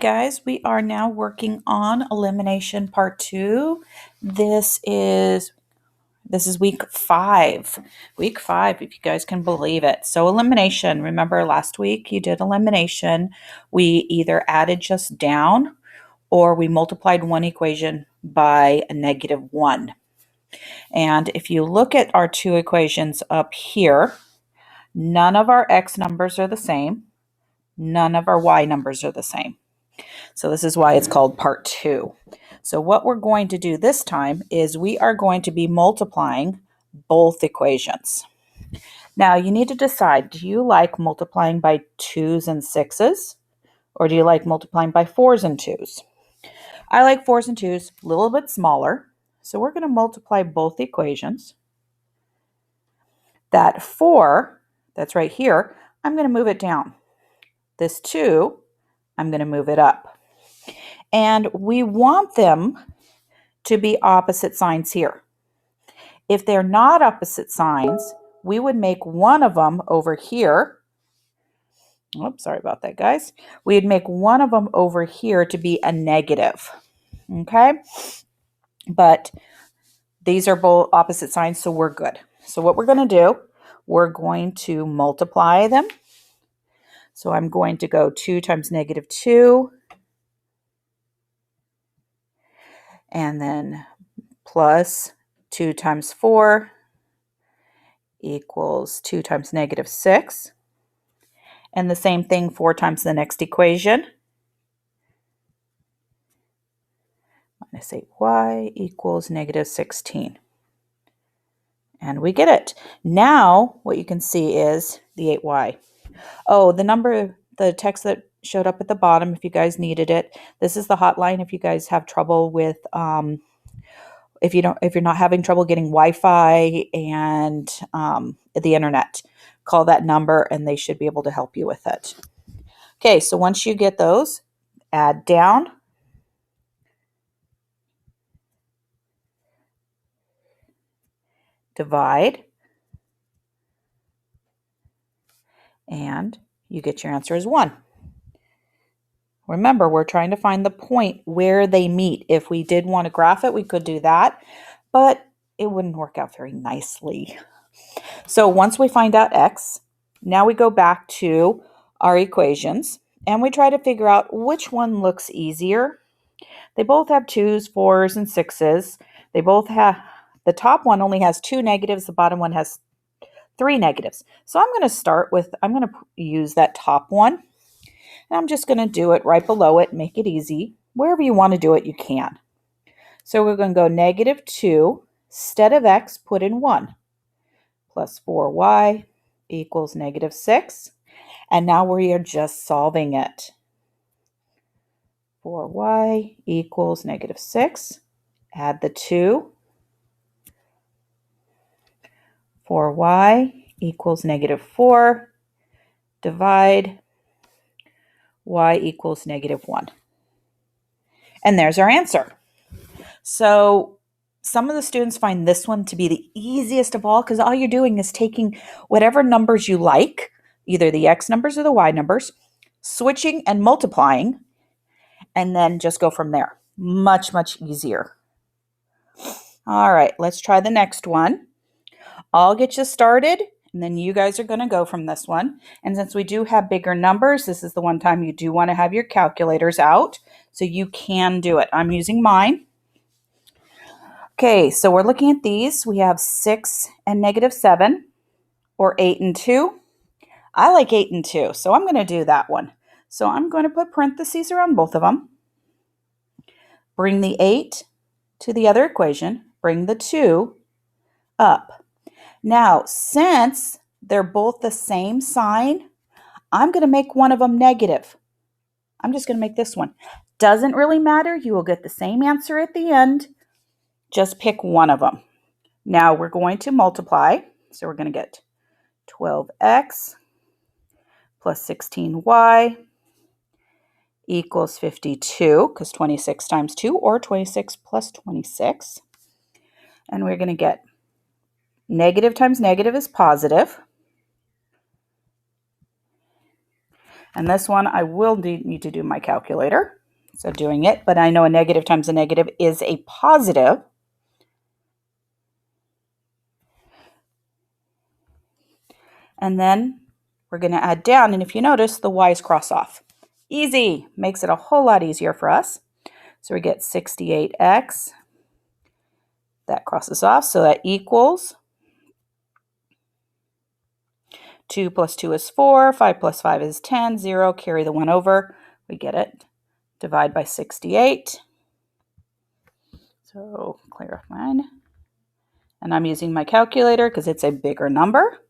Guys, we are now working on elimination part 2. This is week 5. Week 5, if you guys can believe it. So elimination, remember last week you did elimination. We either added just down or we multiplied one equation by a -1. And if you look at our two equations up here, none of our x numbers are the same. None of our y numbers are the same. So this is why it's called part 2. So what we're going to do this time is we are going to be multiplying both equations. Now you need to decide, do you like multiplying by 2's and 6's? Or do you like multiplying by 4's and 2's? I like 4's and 2's, a little bit smaller. So we're going to multiply both equations. That 4, that's right here, I'm going to move it down. This 2, I'm going to move it up. And we want them to be opposite signs here. If they're not opposite signs, we would make one of them over here. Oops, sorry about that, guys. We'd make one of them over here to be a negative. Okay? But these are both opposite signs, so we're good. So what we're going to do, we're going to multiply them. So I'm going to go 2 times -2. And then plus 2 times 4 equals 2 times -6. And the same thing 4 times the next equation. Minus 8y equals -16. And we get it. Now what you can see is the 8y. Oh, the text that showed up at the bottom, if you guys needed it, this is the hotline if you guys have trouble with if you're not having trouble getting Wi-Fi and the internet, call that number and they should be able to help you with it. Okay, so once you get those, add down. Divide. And you get your answer as 1. Remember, we're trying to find the point where they meet. If we did want to graph it, we could do that, but it wouldn't work out very nicely. So once we find out x, now we go back to our equations and we try to figure out which one looks easier. They both have 2's, 4's, and 6's. They both have, the top one only has 2 negatives, the bottom one has 3 negatives. So I'm going to use that top one. And I'm just going to do it right below it, make it easy. Wherever you want to do it, you can. So we're going to go -2. Instead of x, put in 1. Plus 4y equals -6. And now we are just solving it. 4y equals -6. Add the 2. 4y equals -4. Divide. Y equals -1. And there's our answer. So some of the students find this one to be the easiest of all because all you're doing is taking whatever numbers you like, either the x numbers or the y numbers, switching and multiplying, and then just go from there. Much, much easier. All right, let's try the next one. I'll get you started, and then you guys are going to go from this one. And since we do have bigger numbers, this is the one time you do want to have your calculators out so you can do it. I'm using mine. Okay, so we're looking at these. We have 6 and -7, or 8 and 2. I like 8 and 2, so I'm going to do that one. So I'm going to put parentheses around both of them. Bring the 8 to the other equation. Bring the 2 up. Now, since they're both the same sign, I'm going to make one of them negative. I'm just going to make this one. Doesn't really matter. You will get the same answer at the end. Just pick one of them. Now we're going to multiply. So we're going to get 12x plus 16y equals 52, because 26 times 2, or 26 plus 26. And we're going to get negative times negative is positive. And this one, I will need to do my calculator. So doing it, but I know a negative times a negative is a positive. And then we're going to add down. And if you notice, the y's cross off. Easy. Makes it a whole lot easier for us. So we get 68x. That crosses off. So that equals 2 plus 2 is 4. 5 plus 5 is 10. 0. Carry the 1 over. We get it. Divide by 68. So clear off mine. And I'm using my calculator because it's a bigger number.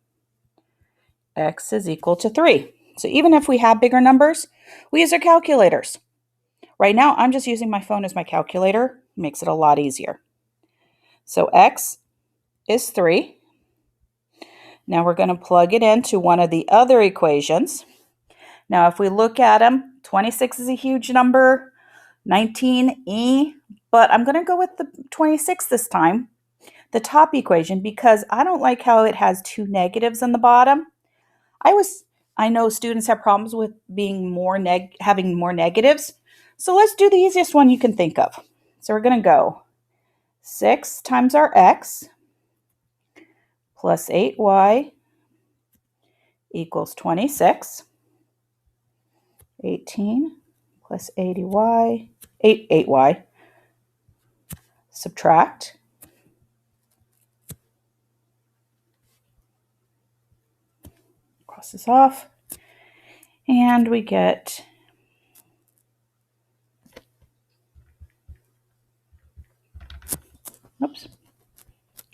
X is equal to 3. So even if we have bigger numbers, we use our calculators. Right now, I'm just using my phone as my calculator. Makes it a lot easier. So X is 3. Now we're going to plug it into one of the other equations. Now if we look at them, 26 is a huge number, 19e, but I'm going to go with the 26 this time, the top equation, because I don't like how it has two negatives in the bottom. I know students have problems with being having more negatives. So let's do the easiest one you can think of. So we're going to go 6 times our x plus 8y equals 26. 18 plus 8y. Subtract. Cross this off. And we get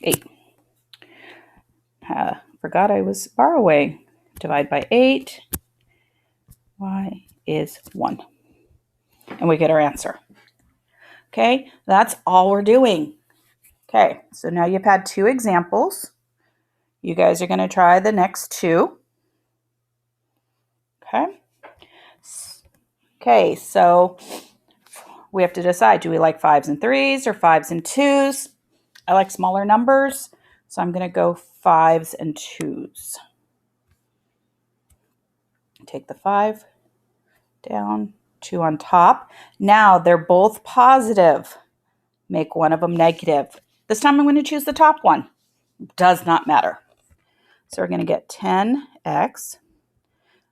8. Forgot I was borrowing. Divide by 8. Y is 1. And we get our answer. Okay, that's all we're doing. Okay, so now you've had 2 examples. You guys are going to try the next 2. Okay, so we have to decide, do we like 5s and 3s or 5s and 2s? I like smaller numbers, so I'm going to go 5s and 2s. Take the 5 down, 2 on top. Now they're both positive. Make one of them negative. This time I'm going to choose the top one. Does not matter. So we're going to get 10x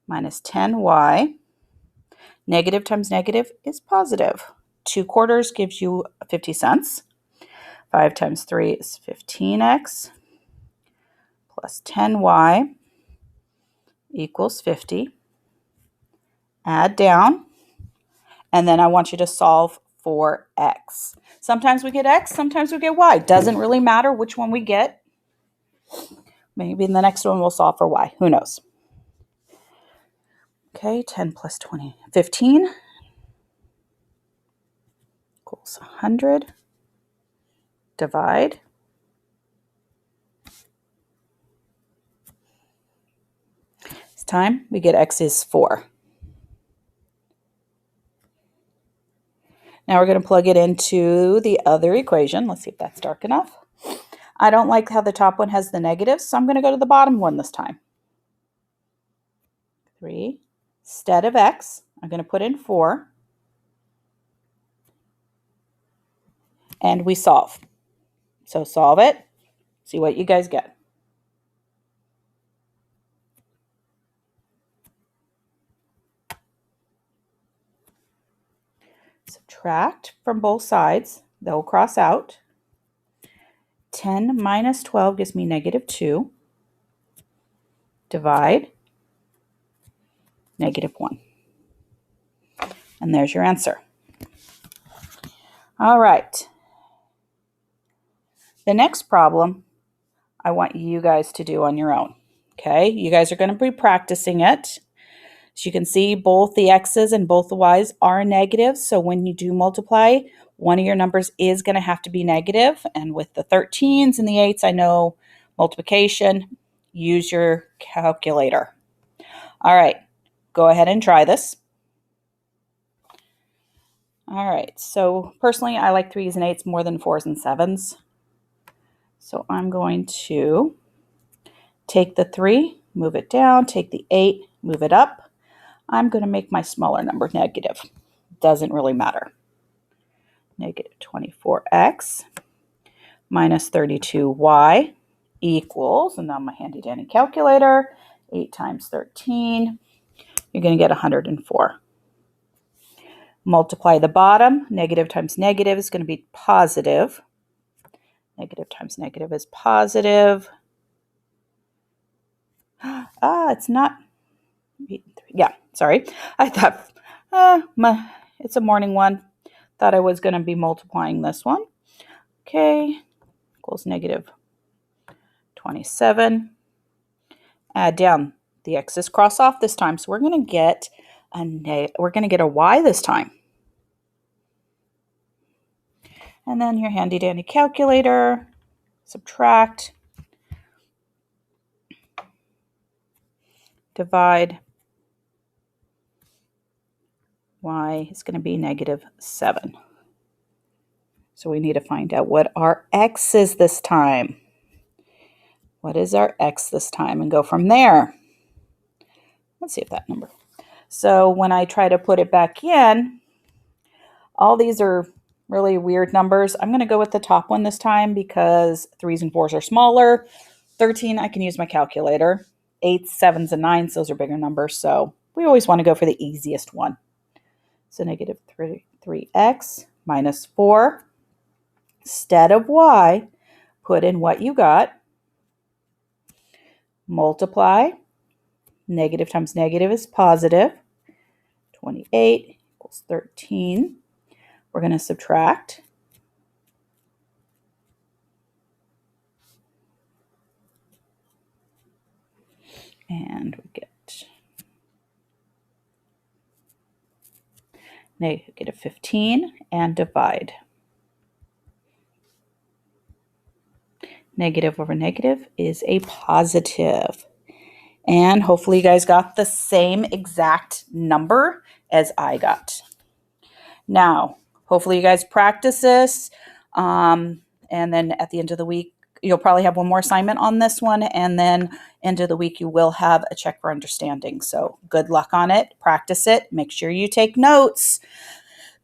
minus 10y. Negative times negative is positive. 2 quarters gives you 50 cents. 5 times 3 is 15x plus 10y equals 50. Add down. And then I want you to solve for x. Sometimes we get x, sometimes we get y. Doesn't really matter which one we get. Maybe in the next one we'll solve for y. Who knows? Okay, 10 plus 20, 15 equals 100. Divide. This time we get x is 4. Now we're going to plug it into the other equation. Let's see if that's dark enough. I don't like how the top one has the negatives, so I'm going to go to the bottom one this time. 3. Instead of x, I'm going to put in 4. And we solve. So solve it. See what you guys get. Subtract from both sides. They'll cross out. 10 minus 12 gives me negative 2. Divide. Negative 1. And there's your answer. All right. The next problem I want you guys to do on your own. Okay, you guys are going to be practicing it. As you can see, both the x's and both the y's are negative. So when you do multiply, one of your numbers is going to have to be negative. And with the 13s and the 8s, I know multiplication, use your calculator. All right, go ahead and try this. All right, so personally, I like 3s and 8s more than 4s and 7s. So I'm going to take the 3, move it down, take the 8, move it up. I'm going to make my smaller number negative. Doesn't really matter. Negative 24x minus 32y equals, and now my handy dandy calculator, 8 times 13, you're going to get 104. Multiply the bottom. Negative times negative is going to be positive. Negative times negative is positive. It's not. Yeah, sorry. I thought it's a morning one. Thought I was going to be multiplying this one. Okay, equals negative 27. Add down. The x's cross off this time, so we're going to get a y this time. And then your handy dandy calculator, subtract, divide. Y is going to be negative 7. So we need to find out what our x is this time. What is our x this time? And go from there. Let's see if that number. So when I try to put it back in, all these are really weird numbers. I'm going to go with the top one this time because 3s and 4s are smaller. 13, I can use my calculator. 8s, 7s, and 9s, those are bigger numbers. So we always want to go for the easiest one. So negative 3x minus 4. Instead of y, put in what you got. Multiply. Negative times negative is positive. 28 equals 13. We're going to subtract. And we get negative 15 and divide. Negative over negative is a positive. And hopefully you guys got the same exact number as I got. Now, hopefully you guys practice this. And then at the end of the week, you'll probably have one more assignment on this one. And then end of the week, you will have a check for understanding. So good luck on it. Practice it. Make sure you take notes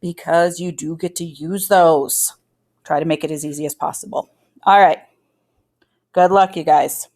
because you do get to use those. Try to make it as easy as possible. All right. Good luck, you guys.